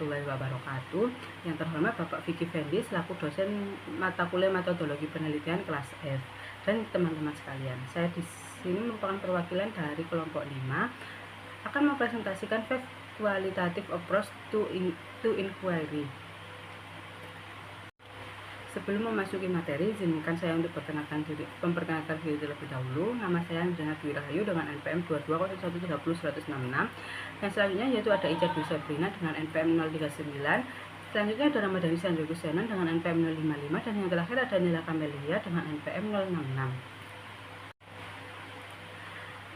warahmatullahi wabarakatuh. Yang terhormat Bapak Vicky Fendi selaku dosen mata kuliah metodologi penelitian kelas F. Dan teman-teman sekalian, saya di sini merupakan perwakilan dari kelompok 5 akan mempresentasikan 5 qualitative approach to inquiry. Sebelum memasuki materi, izinkan saya untuk memperkenalkan diri terlebih dahulu. Nama saya Andriana Dwi Rahayu dengan NPM 2201301066. Yang selanjutnya yaitu ada Ica Dwi Sabrina dengan NPM 039. Selanjutnya ada Ramadhani Sandro Kusenan dengan NPM 055. Dan yang terakhir ada Nila Kamelia dengan NPM 066.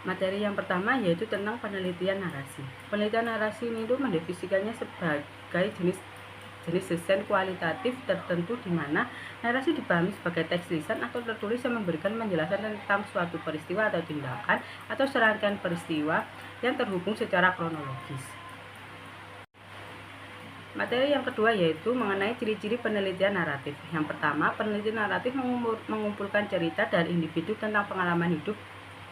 Materi yang pertama yaitu tentang penelitian narasi. Penelitian narasi ini itu mendefinisikannya sebagai jenis desain kualitatif tertentu di mana narasi dipahami sebagai teks lisan atau tertulis yang memberikan penjelasan tentang suatu peristiwa atau tindakan atau serangkaian peristiwa yang terhubung secara kronologis. Materi yang kedua yaitu mengenai ciri-ciri penelitian naratif. Yang pertama, penelitian naratif mengumpulkan cerita dari individu tentang pengalaman hidup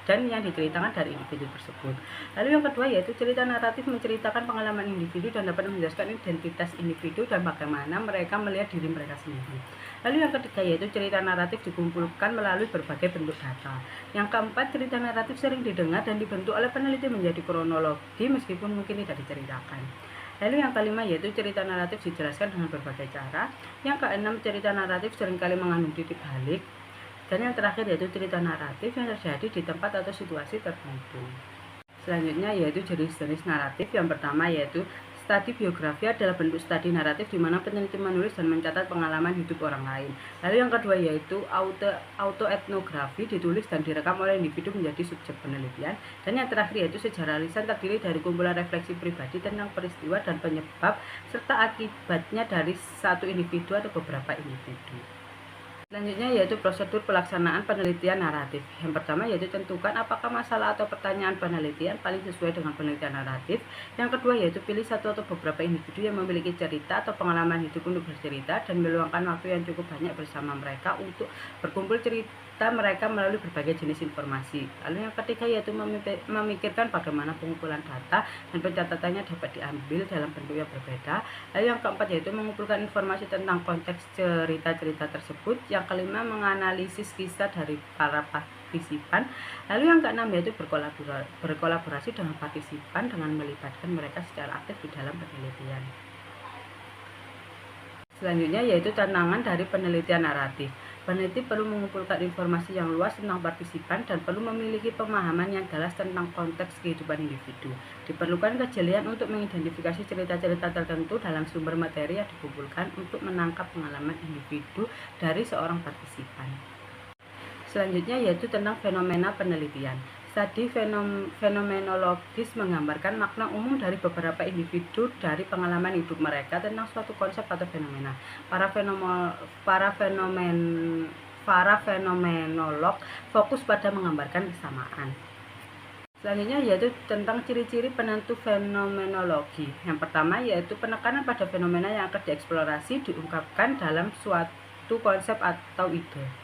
dan yang diceritakan dari individu tersebut. Lalu yang kedua yaitu cerita naratif menceritakan pengalaman individu dan dapat menjelaskan identitas individu dan bagaimana mereka melihat diri mereka sendiri. Lalu yang ketiga yaitu cerita naratif dikumpulkan melalui berbagai bentuk data. Yang keempat, cerita naratif sering didengar dan dibentuk oleh peneliti menjadi kronologi meskipun mungkin tidak diceritakan. Lalu yang kelima yaitu cerita naratif dijelaskan dengan berbagai cara. Yang keenam, cerita naratif seringkali mengandung titik balik. Dan yang terakhir yaitu cerita naratif yang terjadi di tempat atau situasi tertentu. Selanjutnya yaitu jenis-jenis naratif. Yang pertama yaitu studi biografi adalah bentuk studi naratif di mana peneliti menulis dan mencatat pengalaman hidup orang lain. Lalu yang kedua yaitu autoetnografi, ditulis dan direkam oleh individu menjadi subjek penelitian. Dan yang terakhir yaitu sejarah lisan, terdiri dari kumpulan refleksi pribadi tentang peristiwa dan penyebab serta akibatnya dari satu individu atau beberapa individu. Selanjutnya yaitu prosedur pelaksanaan penelitian naratif. Yang pertama yaitu tentukan apakah masalah atau pertanyaan penelitian paling sesuai dengan penelitian naratif. Yang kedua yaitu pilih satu atau beberapa individu yang memiliki cerita atau pengalaman hidup untuk bercerita dan meluangkan waktu yang cukup banyak bersama mereka untuk berkumpul cerita mereka melalui berbagai jenis informasi. Lalu yang ketiga yaitu memikirkan bagaimana pengumpulan data dan pencatatannya dapat diambil dalam bentuk yang berbeda. Lalu yang keempat yaitu mengumpulkan informasi tentang konteks cerita-cerita tersebut. Yang kelima, menganalisis kisah dari para partisipan. Lalu yang keenam yaitu berkolaborasi dengan partisipan dengan melibatkan mereka secara aktif di dalam penelitian. Selanjutnya yaitu tantangan dari penelitian naratif. Peneliti perlu mengumpulkan informasi yang luas tentang partisipan dan perlu memiliki pemahaman yang jelas tentang konteks kehidupan individu. Diperlukan kejelian untuk mengidentifikasi cerita-cerita tertentu dalam sumber materi yang dikumpulkan untuk menangkap pengalaman individu dari seorang partisipan. Selanjutnya yaitu tentang fenomena penelitian. Studi fenomenologis menggambarkan makna umum dari beberapa individu dari pengalaman hidup mereka tentang suatu konsep atau fenomena. Para fenomenolog fokus pada menggambarkan kesamaan. Selanjutnya yaitu tentang ciri-ciri penentu fenomenologi. Yang pertama yaitu penekanan pada fenomena yang akan dieksplorasi diungkapkan dalam suatu konsep atau ide.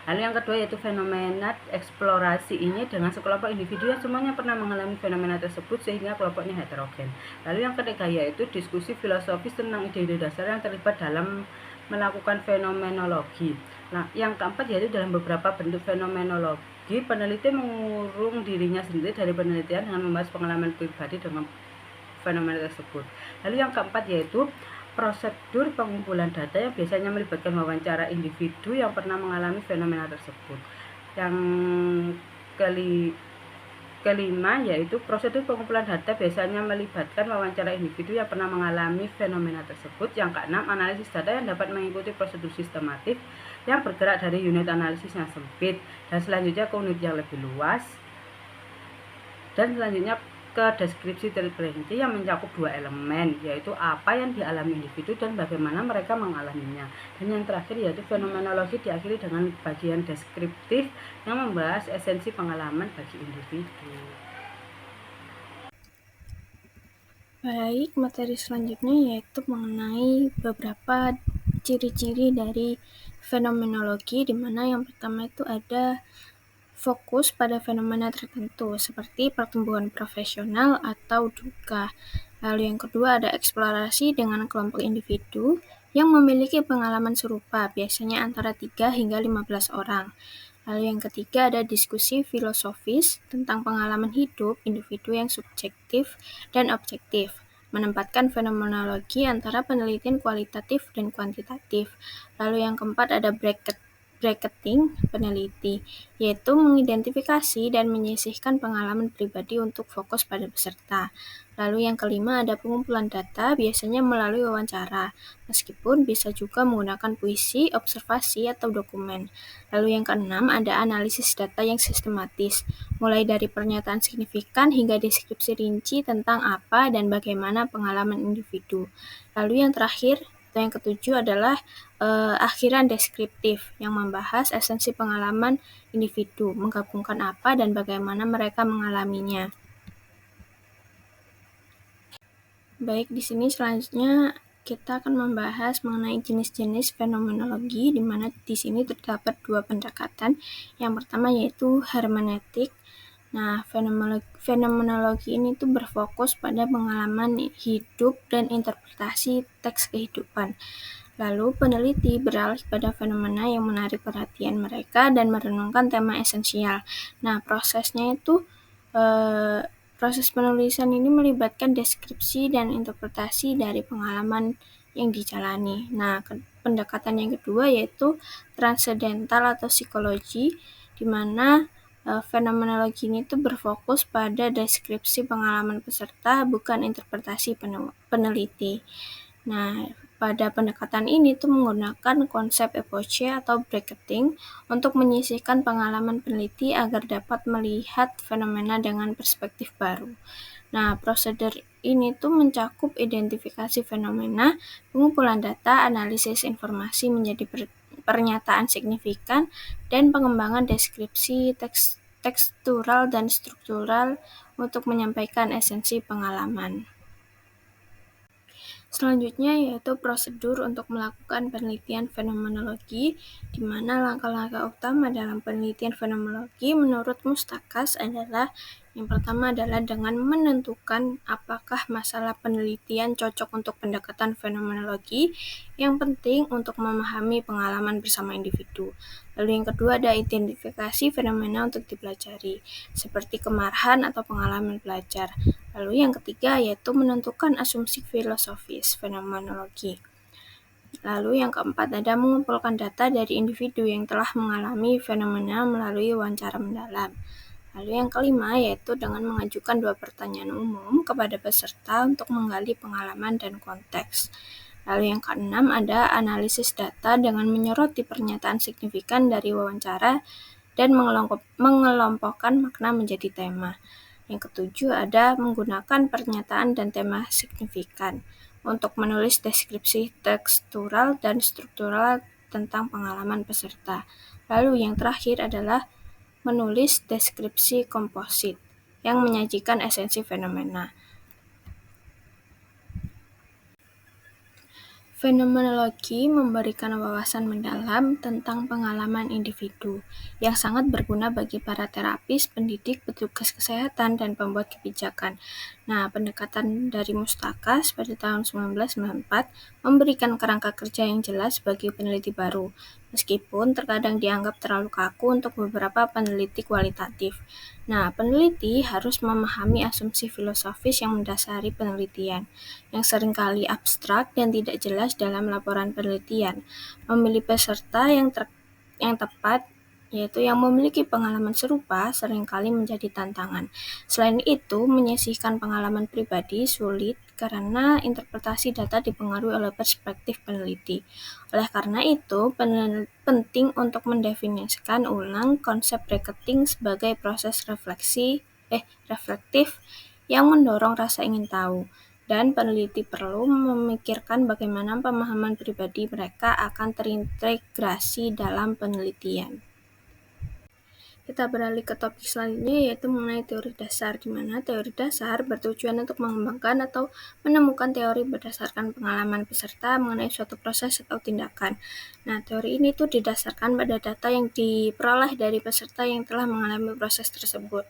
Lalu yang kedua yaitu fenomena eksplorasi ini dengan sekelompok individu yang semuanya pernah mengalami fenomena tersebut sehingga kelompoknya heterogen. Lalu yang ketiga yaitu diskusi filosofis tentang ide-ide dasar yang terlibat dalam melakukan fenomenologi. Nah, yang keempat yaitu dalam beberapa bentuk fenomenologi, peneliti mengurung dirinya sendiri dari penelitian dengan membahas pengalaman pribadi dengan fenomena tersebut. Lalu yang keempat yaitu prosedur pengumpulan data yang biasanya melibatkan wawancara individu yang pernah mengalami fenomena tersebut. Yang kelima yaitu prosedur pengumpulan data biasanya melibatkan wawancara individu yang pernah mengalami fenomena tersebut. Yang keenam, analisis data yang dapat mengikuti prosedur sistematif yang bergerak dari unit analisis yang sempit dan selanjutnya ke unit yang lebih luas. Dan selanjutnya ke deskripsi terperinci yang mencakup dua elemen, yaitu apa yang dialami individu dan bagaimana mereka mengalaminya. Dan yang terakhir yaitu fenomenologi diakhiri dengan bagian deskriptif yang membahas esensi pengalaman bagi individu. Baik, materi selanjutnya yaitu mengenai beberapa ciri-ciri dari fenomenologi, di mana yang pertama itu ada fokus pada fenomena tertentu seperti pertumbuhan profesional atau duka. Lalu yang kedua ada eksplorasi dengan kelompok individu yang memiliki pengalaman serupa, biasanya antara 3 hingga 15 orang. Lalu yang ketiga ada diskusi filosofis tentang pengalaman hidup individu yang subjektif dan objektif, menempatkan fenomenologi antara penelitian kualitatif dan kuantitatif. Lalu yang keempat ada bracketing peneliti, yaitu mengidentifikasi dan menyisihkan pengalaman pribadi untuk fokus pada peserta. Lalu yang kelima ada pengumpulan data, biasanya melalui wawancara, meskipun bisa juga menggunakan puisi, observasi, atau dokumen. Lalu yang keenam ada analisis data yang sistematis, mulai dari pernyataan signifikan hingga deskripsi rinci tentang apa dan bagaimana pengalaman individu. Lalu yang terakhir atau yang ketujuh adalah akhiran deskriptif yang membahas esensi pengalaman individu, menggabungkan apa dan bagaimana mereka mengalaminya. Baik, di sini selanjutnya kita akan membahas mengenai jenis-jenis fenomenologi, di mana di sini terdapat 2 pendekatan. Yang pertama yaitu hermeneutik. Nah, fenomenologi ini tuh berfokus pada pengalaman hidup dan interpretasi teks kehidupan. Lalu peneliti beralih pada fenomena yang menarik perhatian mereka dan merenungkan tema esensial. Nah, proses penulisan ini melibatkan deskripsi dan interpretasi dari pengalaman yang dijalani. Nah, pendekatan yang kedua yaitu transendental atau psikologi, di mana fenomenologi ini tuh berfokus pada deskripsi pengalaman peserta, bukan interpretasi peneliti. Nah, pada pendekatan ini tuh menggunakan konsep epoche atau bracketing untuk menyisihkan pengalaman peneliti agar dapat melihat fenomena dengan perspektif baru. Nah, prosedur ini tuh mencakup identifikasi fenomena, pengumpulan data, analisis informasi menjadi pernyataan signifikan, dan pengembangan deskripsi tekstural dan struktural untuk menyampaikan esensi pengalaman. Selanjutnya yaitu prosedur untuk melakukan penelitian fenomenologi, di mana langkah-langkah utama dalam penelitian fenomenologi menurut Mustakas adalah yang pertama adalah dengan menentukan apakah masalah penelitian cocok untuk pendekatan fenomenologi, yang penting untuk memahami pengalaman bersama individu. Lalu yang kedua ada identifikasi fenomena untuk dipelajari, seperti kemarahan atau pengalaman belajar. Lalu yang ketiga yaitu menentukan asumsi filosofis fenomenologi. Lalu yang keempat ada mengumpulkan data dari individu yang telah mengalami fenomena melalui wawancara mendalam. Lalu yang kelima yaitu dengan mengajukan 2 pertanyaan umum kepada peserta untuk menggali pengalaman dan konteks. Lalu yang keenam ada analisis data dengan menyoroti pernyataan signifikan dari wawancara dan mengelompokkan makna menjadi tema. Yang ketujuh ada menggunakan pernyataan dan tema signifikan untuk menulis deskripsi tekstural dan struktural tentang pengalaman peserta. Lalu yang terakhir adalah menulis deskripsi komposit yang menyajikan esensi fenomena. Fenomenologi memberikan wawasan mendalam tentang pengalaman individu yang sangat berguna bagi para terapis, pendidik, petugas kesehatan, dan pembuat kebijakan. Nah, pendekatan dari Mustakas pada tahun 1994 memberikan kerangka kerja yang jelas bagi peneliti baru, meskipun terkadang dianggap terlalu kaku untuk beberapa peneliti kualitatif. Nah, peneliti harus memahami asumsi filosofis yang mendasari penelitian, yang seringkali abstrak dan tidak jelas dalam laporan penelitian. Memilih peserta yang tepat, yaitu yang memiliki pengalaman serupa, seringkali menjadi tantangan. Selain itu, menyisihkan pengalaman pribadi sulit karena interpretasi data dipengaruhi oleh perspektif peneliti. Oleh karena itu, penting untuk mendefinisikan ulang konsep bracketing sebagai proses reflektif yang mendorong rasa ingin tahu, dan peneliti perlu memikirkan bagaimana pemahaman pribadi mereka akan terintegrasi dalam penelitian. Kita beralih ke topik selanjutnya yaitu mengenai teori dasar, di mana teori dasar bertujuan untuk mengembangkan atau menemukan teori berdasarkan pengalaman peserta mengenai suatu proses atau tindakan. Nah, teori ini tuh didasarkan pada data yang diperoleh dari peserta yang telah mengalami proses tersebut.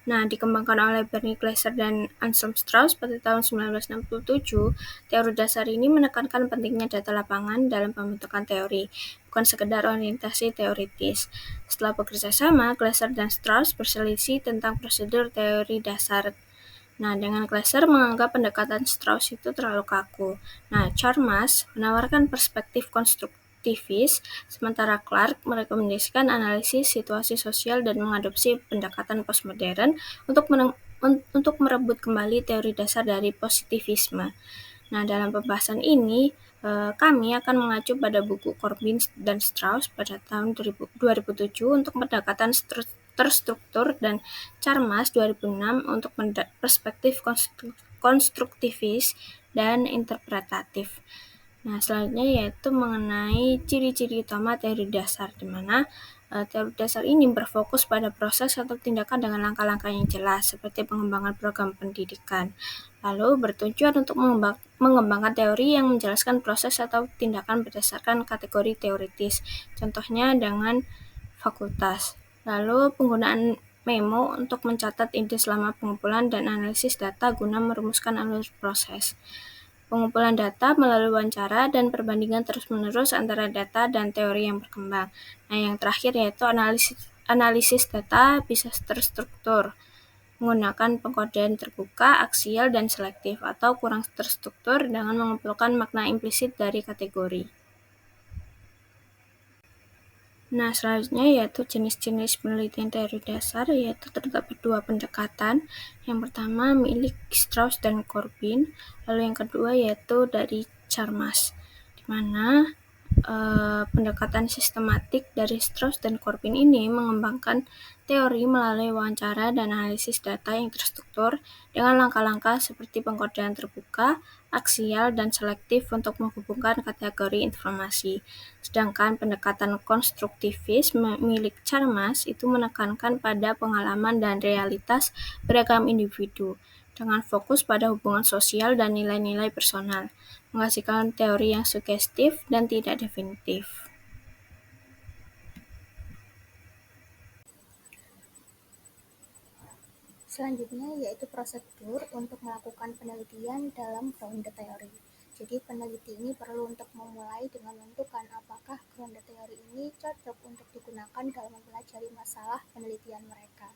Nah, dikembangkan oleh Bernie Glaser dan Anselm Strauss pada tahun 1967, teori dasar ini menekankan pentingnya data lapangan dalam pembentukan teori, bukan sekedar orientasi teoritis. Setelah bekerja sama, Glaser dan Strauss berselisih tentang prosedur teori dasar. Nah, dengan Glaser menganggap pendekatan Strauss itu terlalu kaku. Nah, Chalmers menawarkan perspektif konstruktivis, sementara Clark merekomendasikan analisis situasi sosial dan mengadopsi pendekatan postmodern untuk merebut kembali teori dasar dari positivisme. Nah, dalam pembahasan ini, kami akan mengacu pada buku Corbin dan Strauss pada tahun 2007 untuk pendekatan terstruktur dan Chalmers 2006 untuk perspektif konstruktivis dan interpretatif. Nah, selanjutnya yaitu mengenai ciri-ciri utama teori dasar, di mana teori dasar ini berfokus pada proses atau tindakan dengan langkah-langkah yang jelas, seperti pengembangan program pendidikan. Lalu bertujuan untuk mengembangkan teori yang menjelaskan proses atau tindakan berdasarkan kategori teoritis, contohnya dengan fakultas. Lalu penggunaan memo untuk mencatat ide selama pengumpulan dan analisis data guna merumuskan alur proses. Pengumpulan data melalui wawancara dan perbandingan terus-menerus antara data dan teori yang berkembang. Nah, yang terakhir yaitu analisis data bisa terstruktur menggunakan pengkodean terbuka, aksial, dan selektif, atau kurang terstruktur dengan mengumpulkan makna implisit dari kategori. Nah, selanjutnya yaitu jenis-jenis penelitian teori dasar, yaitu terdapat dua pendekatan. Yang pertama milik Strauss dan Corbin, lalu yang kedua yaitu dari Chalmers, di mana pendekatan sistematik dari Strauss dan Corbin ini mengembangkan teori melalui wawancara dan analisis data yang terstruktur dengan langkah-langkah seperti pengkodean terbuka, aksial, dan selektif untuk menghubungkan kategori informasi. Sedangkan pendekatan konstruktivis milik Chalmers itu menekankan pada pengalaman dan realitas beragam individu dengan fokus pada hubungan sosial dan nilai-nilai personal, menghasilkan teori yang sugestif dan tidak definitif. Selanjutnya yaitu prosedur untuk melakukan penelitian dalam ground teori. Jadi peneliti ini perlu untuk memulai dengan menentukan apakah ground teori ini cocok untuk digunakan dalam mempelajari masalah penelitian mereka.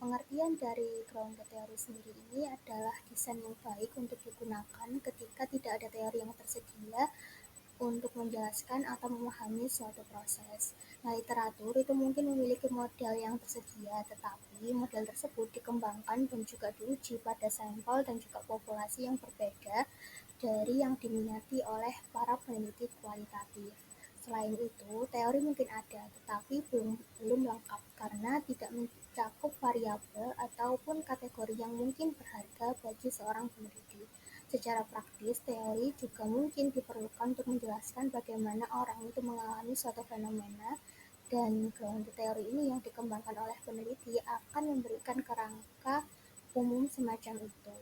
Pengertian dari ground teori sendiri ini adalah desain yang baik untuk digunakan ketika tidak ada teori yang tersedia untuk menjelaskan atau memahami suatu proses. Nah, literatur itu mungkin memiliki model yang tersedia, tetapi model tersebut dikembangkan dan juga diuji pada sampel dan juga populasi yang berbeda dari yang diminati oleh para peneliti kualitatif. Selain itu, teori mungkin ada, tetapi belum lengkap karena tidak mencakup variabel ataupun kategori yang mungkin berharga bagi seorang peneliti. Secara praktis, teori juga mungkin diperlukan untuk menjelaskan bagaimana orang itu mengalami suatu fenomena, dan ground teori ini yang dikembangkan oleh peneliti akan memberikan kerangka umum semacam itu.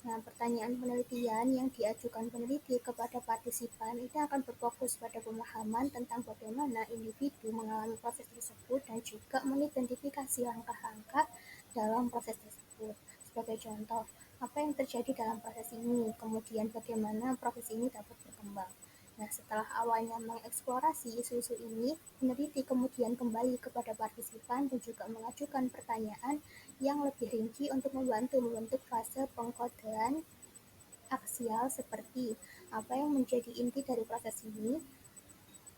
Nah, pertanyaan penelitian yang diajukan peneliti kepada partisipan itu akan berfokus pada pemahaman tentang bagaimana individu mengalami proses tersebut dan juga mengidentifikasi langkah-langkah dalam proses tersebut. Sebagai contoh, apa yang terjadi dalam proses ini, kemudian bagaimana proses ini dapat berkembang. Nah, setelah awalnya mengeksplorasi isu-isu ini, peneliti kemudian kembali kepada partisipan dan juga mengajukan pertanyaan yang lebih rinci untuk membantu membentuk fase pengkodean aksial seperti apa yang menjadi inti dari proses ini,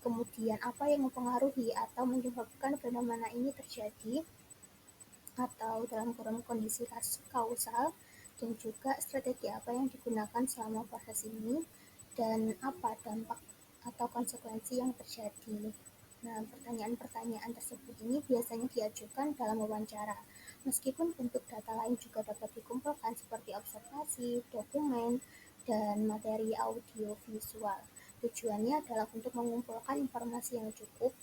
kemudian apa yang mempengaruhi atau menyebabkan fenomena ini terjadi, atau dalam kurun kondisi kausal, dan juga strategi apa yang digunakan selama proses ini, dan apa dampak atau konsekuensi yang terjadi. Nah, pertanyaan-pertanyaan tersebut ini biasanya diajukan dalam wawancara. Meskipun bentuk data lain juga dapat dikumpulkan seperti observasi, dokumen, dan materi audio visual. Tujuannya adalah untuk mengumpulkan informasi yang cukup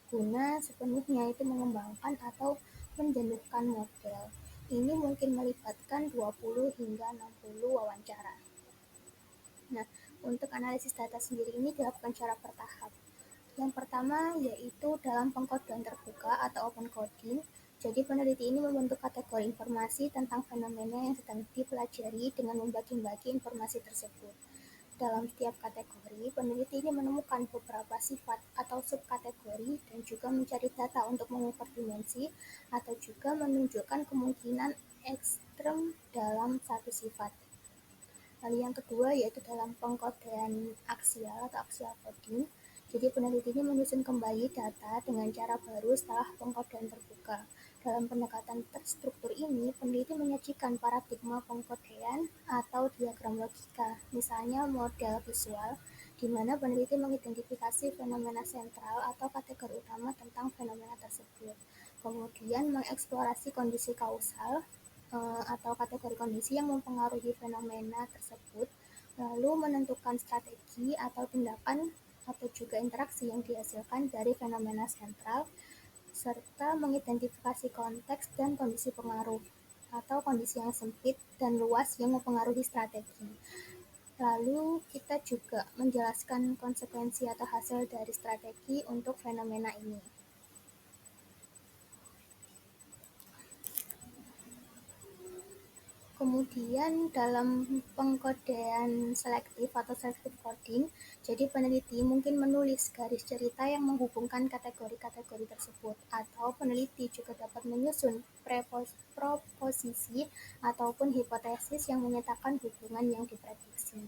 guna sepenuhnya itu mengembangkan atau menjenuhkan model. Ini mungkin melibatkan 20 hingga 60 wawancara. Nah, untuk analisis data sendiri ini dilakukan secara bertahap. Yang pertama yaitu dalam pengkodean terbuka atau open coding. Jadi peneliti ini membentuk kategori informasi tentang fenomena yang sedang dipelajari dengan membagi-bagi informasi tersebut. Dalam setiap kategori, peneliti ini menemukan beberapa sifat atau subkategori dan juga mencari data untuk mengukur dimensi atau juga menunjukkan kemungkinan ekstrem dalam satu sifat. Lalu yang kedua yaitu dalam pengkodean aksial atau aksial coding. Jadi peneliti ini menyusun kembali data dengan cara baru setelah pengkodean terbuka. Dalam pendekatan terstruktur ini, peneliti menyajikan paradigma pengkodean atau diagram logika, misalnya model visual, di mana peneliti mengidentifikasi fenomena sentral atau kategori utama tentang fenomena tersebut. Kemudian mengeksplorasi kondisi kausal atau kategori kondisi yang mempengaruhi fenomena tersebut, lalu menentukan strategi atau tindakan atau juga interaksi yang dihasilkan dari fenomena sentral, serta mengidentifikasi konteks dan kondisi pengaruh atau kondisi yang sempit dan luas yang mempengaruhi strategi. Lalu kita juga menjelaskan konsekuensi atau hasil dari strategi untuk fenomena ini. Kemudian dalam pengkodean selektif atau selective coding, jadi peneliti mungkin menulis garis cerita yang menghubungkan kategori-kategori tersebut, atau peneliti juga dapat menyusun proposisi ataupun hipotesis yang menyatakan hubungan yang diprediksi.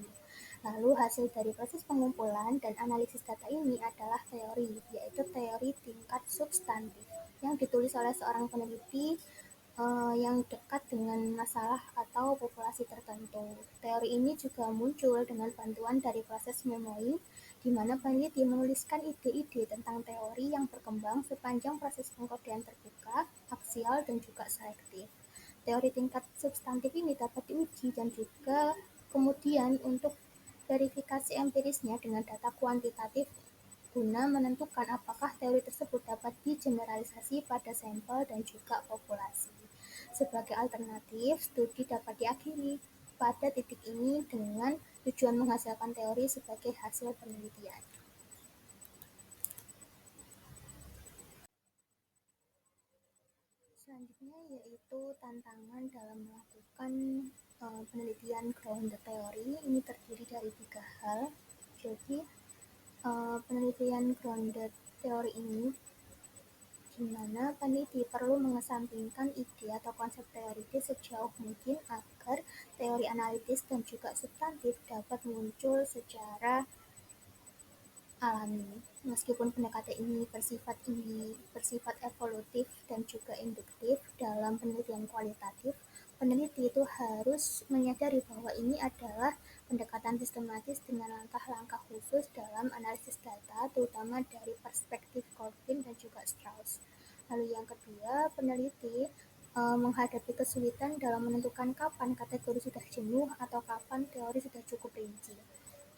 Lalu hasil dari proses pengumpulan dan analisis data ini adalah teori, yaitu teori tingkat substantif, yang ditulis oleh seorang peneliti yang dekat dengan masalah atau populasi tertentu. Teori ini juga muncul dengan bantuan dari proses memori, di mana peneliti menuliskan ide-ide tentang teori yang berkembang sepanjang proses pengkodean terbuka, aksial, dan juga selektif. Teori tingkat substantif ini dapat diuji dan juga kemudian untuk verifikasi empirisnya dengan data kuantitatif guna menentukan apakah teori tersebut dapat digeneralisasi pada sampel dan juga populasi. Sebagai alternatif, studi dapat diakhiri pada titik ini dengan tujuan menghasilkan teori sebagai hasil penelitian. Selanjutnya yaitu tantangan dalam melakukan penelitian grounded theory. Ini terdiri dari 3 hal. Jadi penelitian grounded theory ini di mana peneliti perlu mengesampingkan ide atau konsep teoritis sejauh mungkin agar teori analitis dan juga substantif dapat muncul secara alami. Meskipun pendekatan ini bersifat evolutif dan juga induktif dalam penelitian kualitatif, peneliti itu harus menyadari bahwa ini adalah pendekatan sistematis dengan langkah-langkah khusus dalam analisis data, terutama dari perspektif Corbin dan juga Strauss. Lalu yang kedua, peneliti menghadapi kesulitan dalam menentukan kapan kategori sudah jenuh atau kapan teori sudah cukup rinci.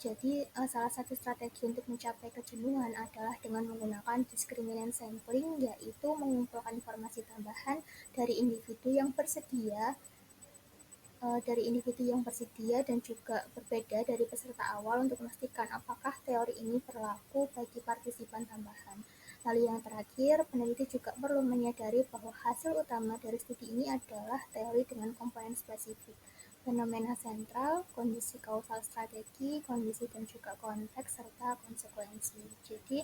Jadi, salah satu strategi untuk mencapai kejenuhan adalah dengan menggunakan discriminant sampling, yaitu mengumpulkan informasi tambahan dari individu yang bersedia dan juga berbeda dari peserta awal untuk memastikan apakah teori ini berlaku bagi partisipan tambahan. Lalu yang terakhir, peneliti juga perlu menyadari bahwa hasil utama dari studi ini adalah teori dengan komponen spesifik, fenomena sentral, kondisi kausal strategi, kondisi dan juga konteks, serta konsekuensi. Jadi,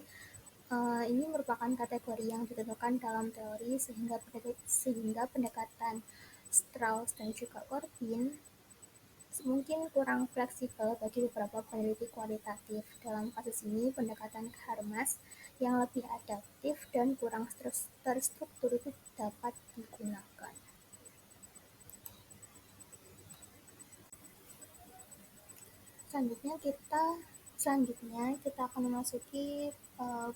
ini merupakan kategori yang ditentukan dalam teori sehingga pendekatan Strauss dan juga Corbin mungkin kurang fleksibel bagi beberapa peneliti kualitatif. Dalam kasus ini, pendekatan Habermas yang lebih adaptif dan kurang terstruktur itu dapat digunakan. Selanjutnya kita akan memasuki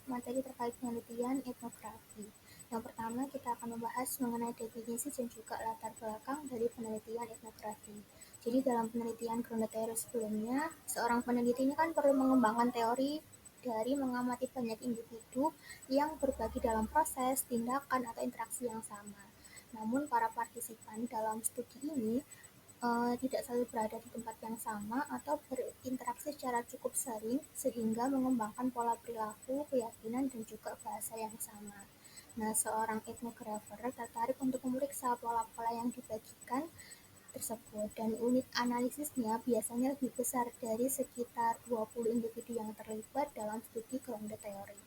materi terkait penelitian etnografi. Yang pertama, kita akan membahas mengenai definisi dan juga latar belakang dari penelitian etnografi. Jadi dalam penelitian grounded theory sebelumnya, seorang peneliti ini kan perlu mengembangkan teori dari mengamati banyak individu yang berbagi dalam proses, tindakan, atau interaksi yang sama. Namun para partisipan dalam studi ini tidak selalu berada di tempat yang sama atau berinteraksi secara cukup sering sehingga mengembangkan pola perilaku, keyakinan, dan juga bahasa yang sama. Nah, seorang etnografer tertarik untuk memeriksa pola-pola yang dibagikan tersebut, dan unit analisisnya biasanya lebih besar dari sekitar 20 individu yang terlibat dalam studi grounded theory.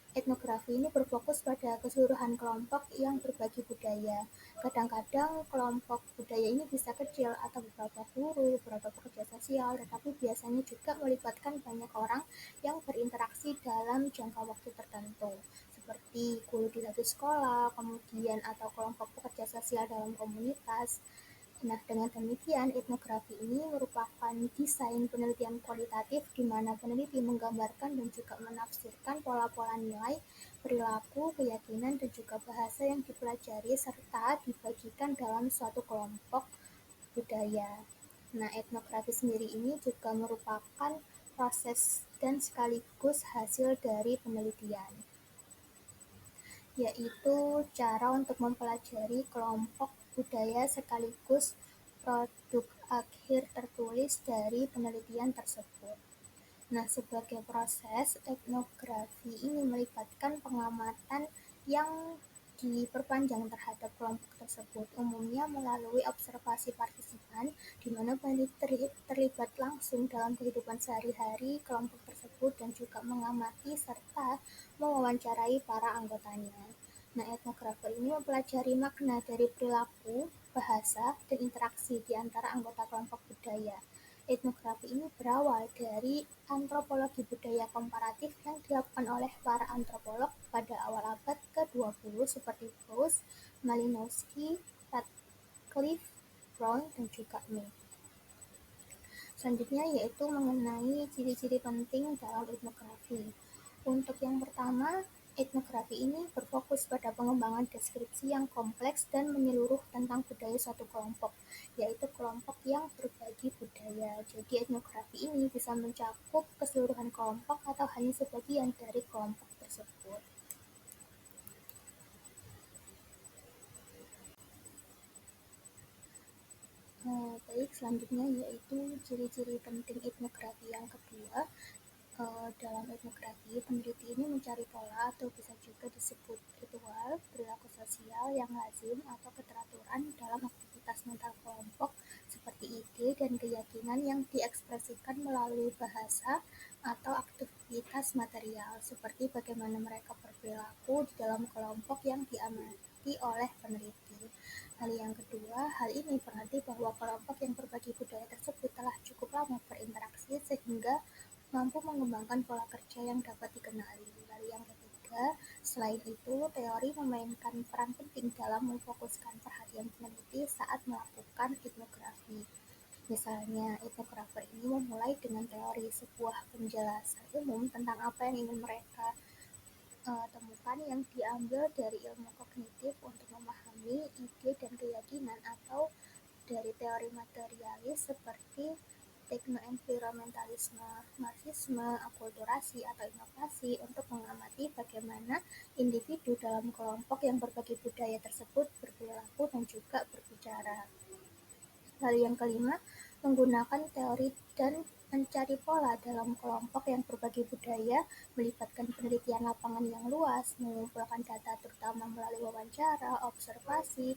Etnografi ini berfokus pada keseluruhan kelompok yang berbagi budaya. Kadang-kadang kelompok budaya ini bisa kecil atau beberapa guru, beberapa pekerja sosial, tetapi biasanya juga melibatkan banyak orang yang berinteraksi dalam jangka waktu tertentu, seperti guru di satu sekolah, kemudian atau kelompok pekerja sosial dalam komunitas. Nah, dengan demikian, etnografi ini merupakan desain penelitian kualitatif di mana peneliti menggambarkan dan juga menafsirkan pola-pola nilai, perilaku, keyakinan, dan juga bahasa yang dipelajari serta dibagikan dalam suatu kelompok budaya. Nah, etnografi sendiri ini juga merupakan proses dan sekaligus hasil dari penelitian, yaitu cara untuk mempelajari kelompok budaya sekaligus produk akhir tertulis dari penelitian tersebut. Nah, sebagai proses, etnografi ini melibatkan pengamatan yang diperpanjang terhadap kelompok tersebut, umumnya melalui observasi partisipan, di mana peneliti terlibat langsung dalam kehidupan sehari-hari kelompok tersebut dan juga mengamati serta mewawancarai para anggotanya. Nah, etnografer ini mempelajari makna dari perilaku, bahasa, dan interaksi di antara anggota kelompok budaya. Etnografi ini berawal dari antropologi budaya komparatif yang dilakukan oleh para antropolog pada awal abad ke-20 seperti Proust, Malinowski, Radcliffe, Brown, dan juga May. Selanjutnya yaitu mengenai ciri-ciri penting dalam etnografi. Untuk yang pertama, etnografi ini berfokus pada pengembangan deskripsi yang kompleks dan menyeluruh tentang budaya suatu kelompok, yaitu kelompok yang berbagi budaya. Jadi etnografi ini bisa mencakup keseluruhan kelompok atau hanya sebagian dari kelompok tersebut. Baik, selanjutnya yaitu ciri-ciri penting etnografi yang kedua. Dalam etnografi, peneliti ini mencari pola atau bisa juga disebut ritual, perilaku sosial yang lazim atau keteraturan dalam aktivitas mental kelompok seperti ide dan keyakinan yang diekspresikan melalui bahasa atau aktivitas material, seperti bagaimana mereka berperilaku di dalam kelompok yang diamati oleh peneliti. Hal yang kedua, hal ini berarti bahwa kelompok yang berbagi budaya tersebut telah cukup lama berinteraksi sehingga mampu mengembangkan pola kerja yang dapat dikenali. Lalu yang ketiga, selain itu, teori memainkan peran penting dalam memfokuskan perhatian peneliti saat melakukan etnografi. Misalnya, etnografer ini memulai dengan teori sebuah penjelasan umum tentang apa yang ingin mereka temukan yang diambil dari ilmu kognitif untuk memahami ide dan keyakinan, atau dari teori materialis seperti tekno-environmentalisme, marxisme, akulturasi, atau inovasi untuk mengamati bagaimana individu dalam kelompok yang berbagi budaya tersebut berperilaku dan juga berbicara. Lalu yang kelima, menggunakan teori dan mencari pola dalam kelompok yang berbagi budaya, melibatkan penelitian lapangan yang luas, mengumpulkan data terutama melalui wawancara, observasi,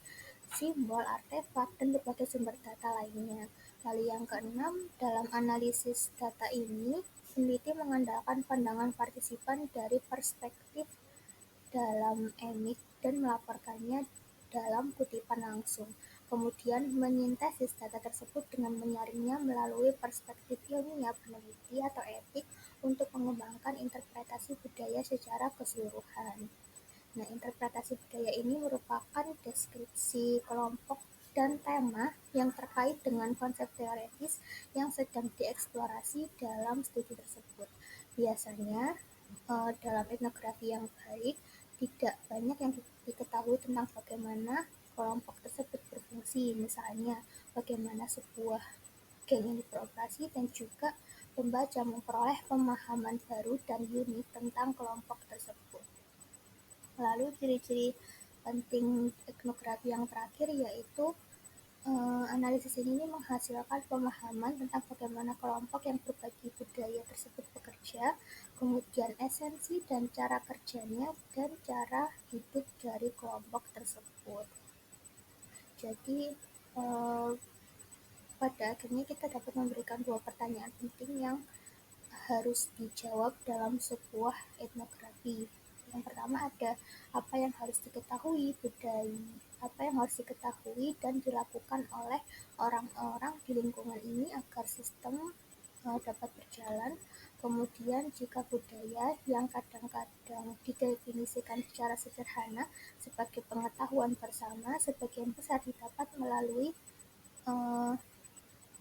simbol, artefak, dan berbagai sumber data lainnya. Lalu yang keenam, dalam analisis data ini, peneliti mengandalkan pandangan partisipan dari perspektif dalam emik dan melaporkannya dalam kutipan langsung. Kemudian menyintesis data tersebut dengan menyaringnya melalui perspektif ilmiah peneliti atau etik untuk mengembangkan interpretasi budaya secara keseluruhan. Nah, interpretasi budaya ini merupakan deskripsi kelompok dan tema yang terkait dengan konsep teoretis yang sedang dieksplorasi dalam studi tersebut. Biasanya, dalam etnografi yang baik, tidak banyak yang diketahui tentang bagaimana kelompok tersebut berfungsi, misalnya bagaimana sebuah geng ini beroperasi, dan juga pembaca memperoleh pemahaman baru dan unik tentang kelompok tersebut. Lalu ciri-ciri penting etnografi yang terakhir yaitu Analisis ini menghasilkan pemahaman tentang bagaimana kelompok yang berbagi budaya tersebut bekerja, kemudian esensi dan cara kerjanya, dan cara hidup dari kelompok tersebut. Jadi, pada akhirnya kita dapat memberikan dua pertanyaan penting yang harus dijawab dalam sebuah etnografi. Yang pertama ada apa yang harus diketahui dan dilakukan oleh orang-orang di lingkungan ini agar sistem dapat berjalan. Kemudian jika budaya yang kadang-kadang didefinisikan secara sederhana sebagai pengetahuan bersama, sebagian besar didapat melalui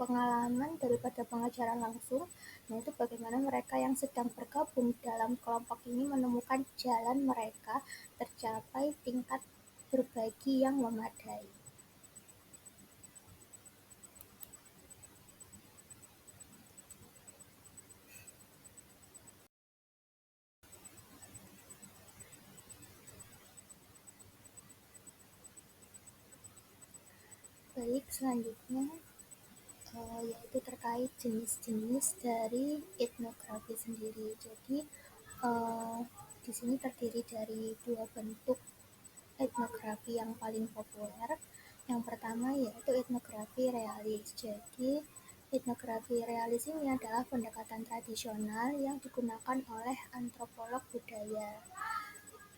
pengalaman daripada pengajaran langsung. Nah, itu bagaimana mereka yang sedang bergabung dalam kelompok ini menemukan jalan mereka tercapai tingkat berbagi yang memadai. Baik, selanjutnya yaitu terkait jenis-jenis dari etnografi sendiri. Jadi di sini terdiri dari dua bentuk etnografi yang paling populer. Yang pertama yaitu etnografi realis. Jadi etnografi realis ini adalah pendekatan tradisional yang digunakan oleh antropolog budaya.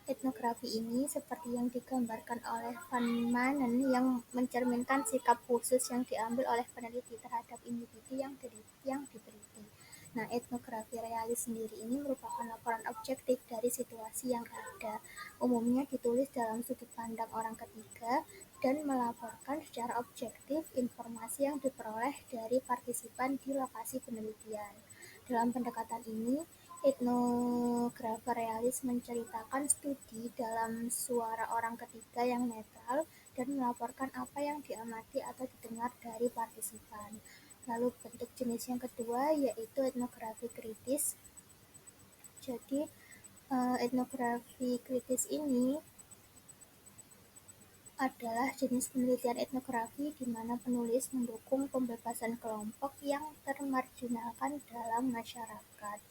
Etnografi ini seperti yang digambarkan oleh Van Manen yang mencerminkan sikap khusus yang diambil oleh peneliti terhadap individu yang diteliti. Nah, etnografi realis sendiri ini merupakan laporan objektif dari situasi yang ada. Umumnya ditulis dalam sudut pandang orang ketiga dan melaporkan secara objektif informasi yang diperoleh dari partisipan di lokasi penelitian. Dalam pendekatan ini, etnografer realis menceritakan studi dalam suara orang ketiga yang netral dan melaporkan apa yang diamati atau didengar dari partisipan. Lalu bentuk jenis yang kedua yaitu etnografi kritis. Jadi etnografi kritis ini adalah jenis penelitian etnografi di mana penulis mendukung pembebasan kelompok yang termarginalkan dalam masyarakat.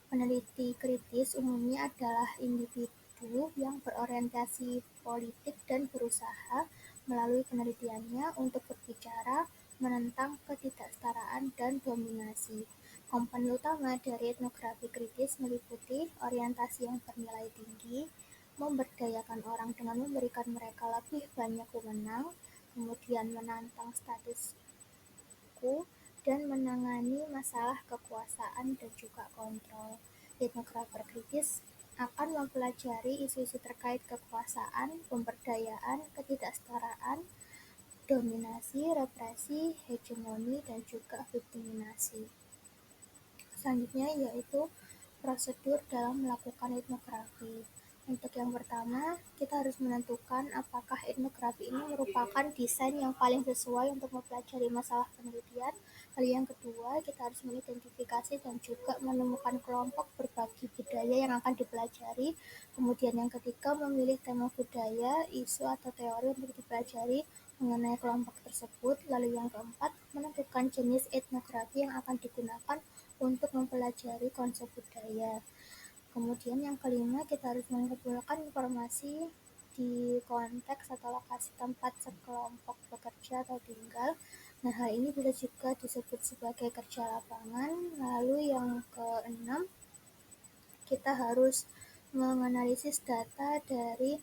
Peneliti kritis umumnya adalah individu yang berorientasi politik dan berusaha melalui penelitiannya untuk berbicara menentang ketidaksetaraan dan dominasi. Komponen utama dari etnografi kritis meliputi orientasi yang bernilai tinggi, memberdayakan orang dengan memberikan mereka lebih banyak wewenang, kemudian menantang status quo, dan menangani masalah kekuasaan dan juga kontrol. Etnografer kritis akan mempelajari isu-isu terkait kekuasaan, pemberdayaan, ketidaksetaraan, dominasi, represi, hegemoni, dan juga viktimisasi. Selanjutnya yaitu prosedur dalam melakukan etnografi. Untuk yang pertama, kita harus menentukan apakah etnografi ini merupakan desain yang paling sesuai untuk mempelajari masalah penelitian. Lalu yang kedua, kita harus mengidentifikasi dan juga menemukan kelompok berbagi budaya yang akan dipelajari. Kemudian yang ketiga, memilih tema budaya, isu atau teori untuk dipelajari mengenai kelompok tersebut. Lalu yang keempat, menentukan jenis etnografi yang akan digunakan untuk mempelajari konsep budaya. Kemudian yang kelima, kita harus mengumpulkan informasi di konteks atau lokasi tempat sekelompok bekerja atau tinggal. Nah, hal ini bisa juga disebut sebagai kerja lapangan. Lalu yang keenam, kita harus menganalisis data dari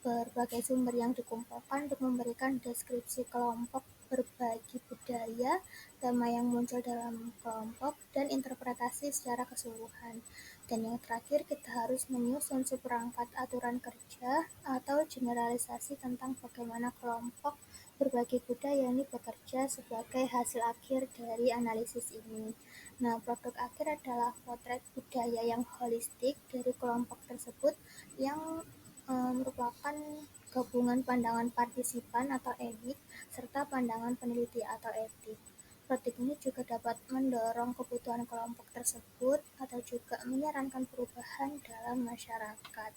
berbagai sumber yang dikumpulkan untuk memberikan deskripsi kelompok berbagi budaya, tema yang muncul dalam kelompok, dan interpretasi secara keseluruhan. Dan yang terakhir, kita harus menyusun seperangkat aturan kerja atau generalisasi tentang bagaimana kelompok berbagi budaya ini bekerja sebagai hasil akhir dari analisis ini. Nah, produk akhir adalah potret budaya yang holistik dari kelompok tersebut yang merupakan gabungan pandangan partisipan atau elit serta pandangan peneliti atau etik. Produk ini juga dapat mendorong kebutuhan kelompok tersebut atau juga menyarankan perubahan dalam masyarakat.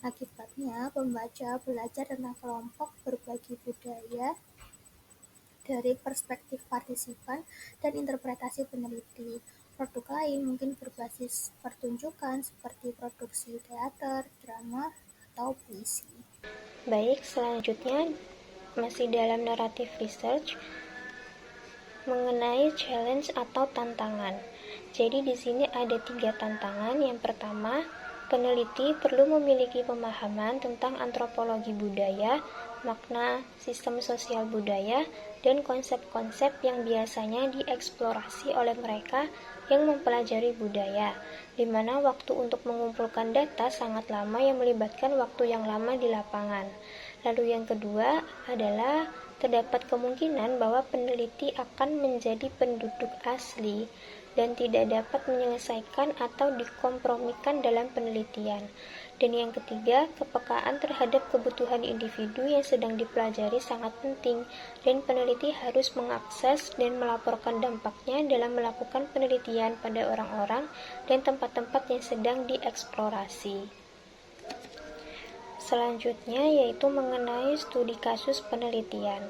Akibatnya, pembaca belajar tentang kelompok berbagi budaya dari perspektif partisipan dan interpretasi peneliti. Produk lain mungkin berbasis pertunjukan seperti produksi teater, drama, atau puisi. Baik, selanjutnya masih dalam narrative research mengenai challenge atau tantangan. Jadi di sini ada 3 tantangan. Yang pertama, peneliti perlu memiliki pemahaman tentang antropologi budaya, makna sistem sosial budaya, dan konsep-konsep yang biasanya dieksplorasi oleh mereka yang mempelajari budaya, di mana waktu untuk mengumpulkan data sangat lama yang melibatkan waktu yang lama di lapangan. Lalu yang kedua adalah terdapat kemungkinan bahwa peneliti akan menjadi penduduk asli dan tidak dapat menyelesaikan atau dikompromikan dalam penelitian. Dan yang ketiga, kepekaan terhadap kebutuhan individu yang sedang dipelajari sangat penting, dan peneliti harus mengakses dan melaporkan dampaknya dalam melakukan penelitian pada orang-orang dan tempat-tempat yang sedang dieksplorasi. Selanjutnya yaitu mengenai studi kasus penelitian.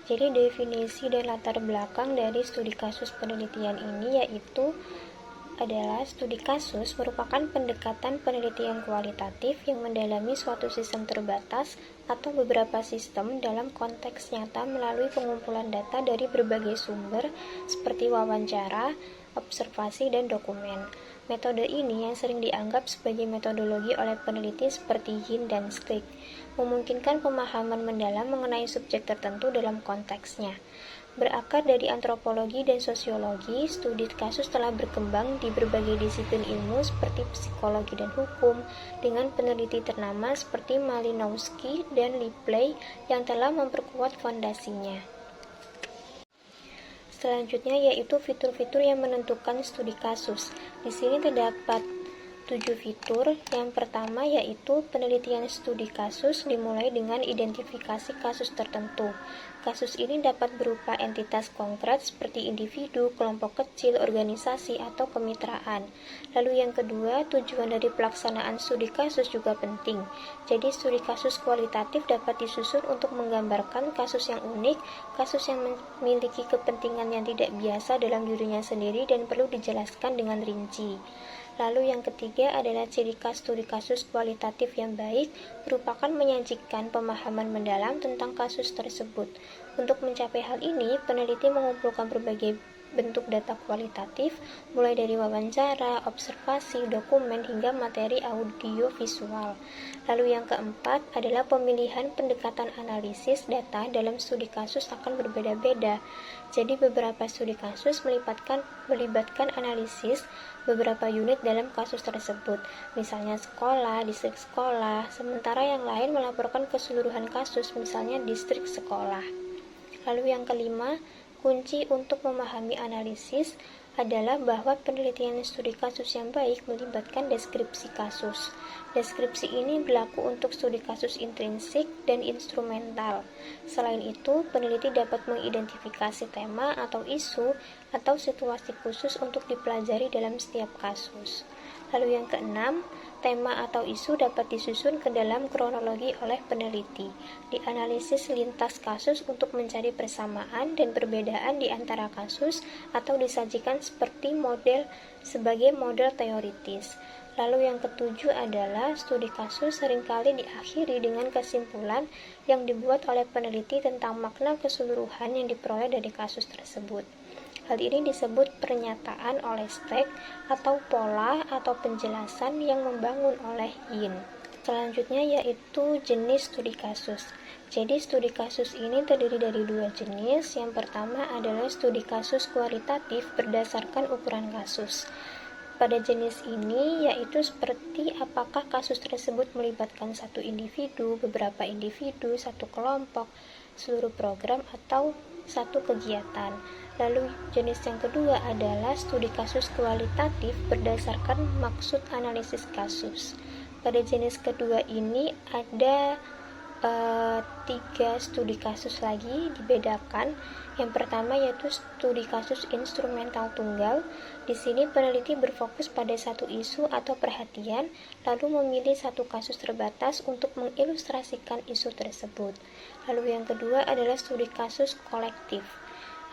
Jadi definisi dan latar belakang dari studi kasus penelitian ini yaitu adalah studi kasus merupakan pendekatan penelitian kualitatif yang mendalami suatu sistem terbatas atau beberapa sistem dalam konteks nyata melalui pengumpulan data dari berbagai sumber seperti wawancara, observasi, dan dokumen. Metode ini yang sering dianggap sebagai metodologi oleh peneliti seperti Yin dan Slick, memungkinkan pemahaman mendalam mengenai subjek tertentu dalam konteksnya. Berakar dari antropologi dan sosiologi, studi kasus telah berkembang di berbagai disiplin ilmu seperti psikologi dan hukum, dengan peneliti ternama seperti Malinowski dan Ripley yang telah memperkuat fondasinya. Selanjutnya yaitu fitur-fitur yang menentukan studi kasus. Di sini terdapat 7 fitur. Yang pertama yaitu penelitian studi kasus dimulai dengan identifikasi kasus tertentu. Kasus ini dapat berupa entitas konkret seperti individu, kelompok kecil, organisasi, atau kemitraan. Lalu yang kedua, tujuan dari pelaksanaan studi kasus juga penting. Jadi studi kasus kualitatif dapat disusun untuk menggambarkan kasus yang unik, kasus yang memiliki kepentingan yang tidak biasa dalam dirinya sendiri dan perlu dijelaskan dengan rinci. Lalu yang ketiga adalah ciri khas studi kasus kualitatif yang baik, merupakan menyajikan pemahaman mendalam tentang kasus tersebut. Untuk mencapai hal ini, peneliti mengumpulkan berbagai bentuk data kualitatif, mulai dari wawancara, observasi, dokumen, hingga materi audio visual. Lalu yang keempat adalah pemilihan pendekatan analisis data dalam studi kasus akan berbeda-beda. Jadi beberapa studi kasus melibatkan analisis beberapa unit dalam kasus tersebut, misalnya sekolah, distrik sekolah, sementara yang lain melaporkan keseluruhan kasus, misalnya distrik sekolah. Lalu yang kelima, kunci untuk memahami analisis adalah bahwa penelitian studi kasus yang baik melibatkan deskripsi kasus. Deskripsi ini berlaku untuk studi kasus intrinsik dan instrumental. Selain itu, peneliti dapat mengidentifikasi tema atau isu atau situasi khusus untuk dipelajari dalam setiap kasus. Lalu yang keenam, tema atau isu dapat disusun ke dalam kronologi oleh peneliti. Dianalisis lintas kasus untuk mencari persamaan dan perbedaan di antara kasus atau disajikan sebagai model teoritis. Lalu yang ketujuh adalah studi kasus seringkali diakhiri dengan kesimpulan yang dibuat oleh peneliti tentang makna keseluruhan yang diperoleh dari kasus tersebut. Hal ini disebut pernyataan oleh Steck atau pola atau penjelasan yang membangun oleh Yin. Selanjutnya yaitu jenis studi kasus. Jadi studi kasus ini terdiri dari 2 jenis. Yang pertama adalah studi kasus kualitatif berdasarkan ukuran kasus. Pada jenis ini yaitu seperti apakah kasus tersebut melibatkan satu individu, beberapa individu, satu kelompok, seluruh program, atau satu kegiatan. Lalu jenis yang kedua adalah studi kasus kualitatif berdasarkan maksud analisis kasus. Pada jenis kedua ini ada tiga studi kasus lagi dibedakan. Yang pertama yaitu studi kasus instrumental tunggal. Di sini peneliti berfokus pada satu isu atau perhatian, lalu memilih satu kasus terbatas untuk mengilustrasikan isu tersebut. Lalu yang kedua adalah studi kasus kolektif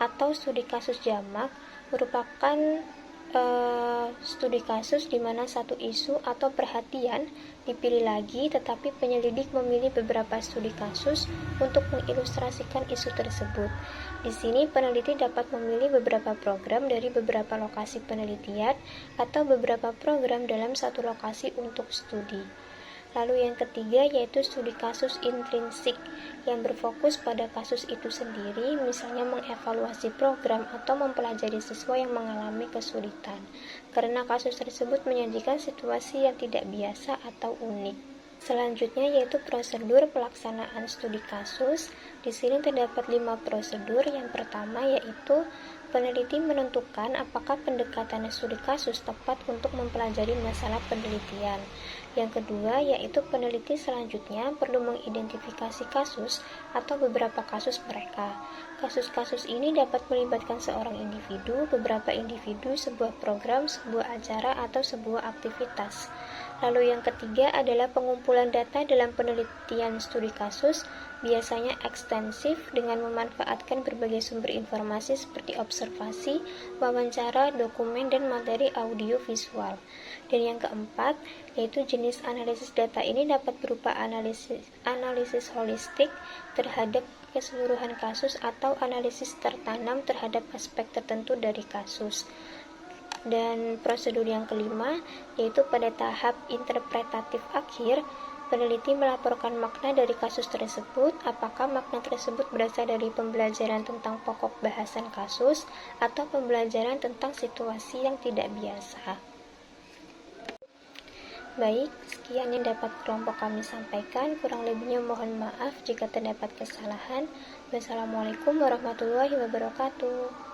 atau studi kasus jamak, merupakan studi kasus di mana satu isu atau perhatian dipilih lagi, tetapi penyelidik memilih beberapa studi kasus untuk mengilustrasikan isu tersebut. Di sini peneliti dapat memilih beberapa program dari beberapa lokasi penelitian atau beberapa program dalam satu lokasi untuk studi. Lalu yang ketiga yaitu studi kasus intrinsik yang berfokus pada kasus itu sendiri, misalnya mengevaluasi program atau mempelajari siswa yang mengalami kesulitan, karena kasus tersebut menyajikan situasi yang tidak biasa atau unik. Selanjutnya yaitu prosedur pelaksanaan studi kasus. Di sini terdapat 5 prosedur. Yang pertama yaitu peneliti menentukan apakah pendekatan studi kasus tepat untuk mempelajari masalah penelitian. Yang kedua yaitu peneliti selanjutnya perlu mengidentifikasi kasus atau beberapa kasus mereka. Kasus-kasus ini dapat melibatkan seorang individu, beberapa individu, sebuah program, sebuah acara, atau sebuah aktivitas. Lalu yang ketiga adalah pengumpulan data dalam penelitian studi kasus, biasanya ekstensif dengan memanfaatkan berbagai sumber informasi seperti observasi, wawancara, dokumen, dan materi audio visual. Dan yang keempat, yaitu jenis analisis data ini dapat berupa analisis holistik terhadap keseluruhan kasus atau analisis tertanam terhadap aspek tertentu dari kasus. Dan prosedur yang kelima, yaitu pada tahap interpretatif akhir, peneliti melaporkan makna dari kasus tersebut, apakah makna tersebut berasal dari pembelajaran tentang pokok bahasan kasus atau pembelajaran tentang situasi yang tidak biasa. Baik, sekian yang dapat kelompok kami sampaikan, kurang lebihnya mohon maaf jika terdapat kesalahan. Wassalamualaikum warahmatullahi wabarakatuh.